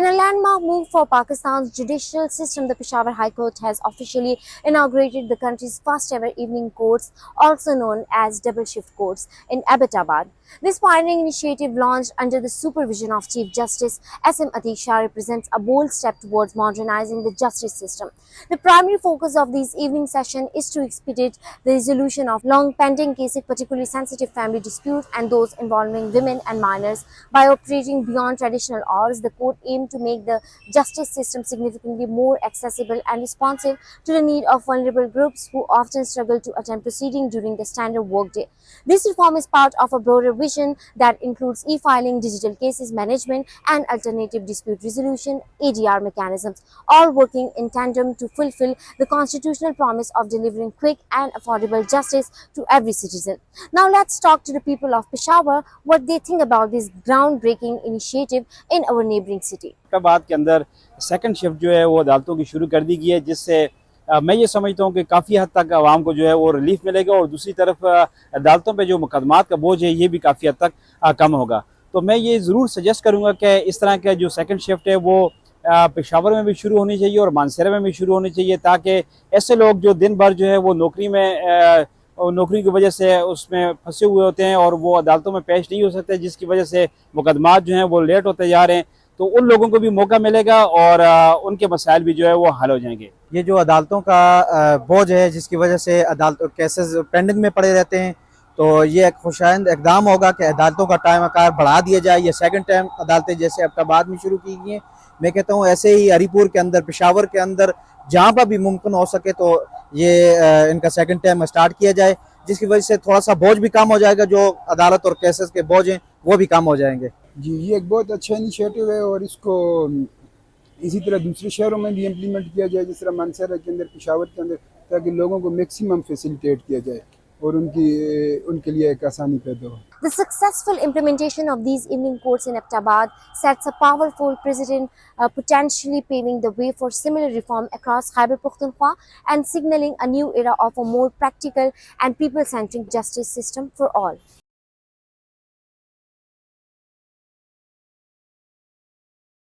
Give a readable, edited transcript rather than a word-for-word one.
a landmark move for Pakistan's judicial system, the Peshawar High Court has officially inaugurated the country's first ever evening courts, also known as double shift courts, in Abbottabad. This pioneering initiative, launched under the supervision of Chief Justice S.M. Atiq Shah, represents a bold step towards modernizing the justice system. The primary focus of these evening sessions is to expedite the resolution of long pending cases, particularly sensitive family disputes and those involving women and minors. By operating beyond traditional hours, the court aimed to make the justice system significantly more accessible and responsive to the need of vulnerable groups who often struggle to attend proceedings during the standard workday. This reform is part of a broader vision that includes e-filing, digital cases management, and alternative dispute resolution (ADR) mechanisms, all working in tandem to fulfill the constitutional promise of delivering quick and affordable justice to every citizen. Now let's talk to the people of Peshawar what they think about this groundbreaking initiative in our neighboring city. बाद के अंदर second shift जो है वो अदालतों की शुरू कर दी गई है, जिससे मैं ये समझता हूँ कि काफ़ी हद तक आवाम को जो है वो रिलीफ मिलेगा और दूसरी तरफ अदालतों पे जो मुकदमात का बोझ है ये भी काफ़ी हद तक कम होगा। तो मैं ये ज़रूर सजेस्ट करूँगा कि इस तरह का जो सेकंड शिफ्ट है वो पेशावर में भी शुरू होनी चाहिए और मानसरा में भी शुरू होनी चाहिए, ताकि ऐसे लोग जो दिन भर जो है वो नौकरी की वजह से उसमें फंसे हुए होते हैं और वो अदालतों में पेश नहीं हो सकते, जिसकी वजह से मुकदमात जो हैं वो लेट होते जा रहे हैं, तो उन लोगों को भी मौका मिलेगा और उनके मसाइल भी जो है वो हल हो जाएंगे। ये जो अदालतों का बोझ है जिसकी वजह से अदालत केसेस पेंडिंग में पड़े रहते हैं, तो ये एक खुशाइंद इकदाम होगा कि अदालतों का टाइम आकार बढ़ा दिया जाए। ये सेकंड टाइम अदालतें जैसे अब्बोटाबाद में शुरू की गई हैं, मैं कहता हूँ ऐसे ही हरीपुर के अंदर, पेशावर के अंदर, जहाँ पर भी मुमकिन हो सके तो ये इनका सेकंड टाइम स्टार्ट किया जाए, जिसकी वजह से थोड़ा सा बोझ भी कम हो जाएगा, जो अदालत और केसेस के बोझ हैं वो भी कम हो जाएंगे। जी, ये एक बहुत अच्छा इनिशिएटिव है और इसको इसी तरह दूसरे शहरों में भी इम्प्लीमेंट किया जाए, जिस तरह मानसरा के अंदर, पेशावर के अंदर, ताकि लोगों को मैक्सिमम फैसिलिटेट किया जाए और उनके लिए एक आसानी पैदा हो। The successful implementation of these evening courts in Abbottabad sets a powerful precedent, potentially paving the way for similar reform across Khyber Pakhtunkhwa and signaling a new era of a more practical and people-centric justice system for all.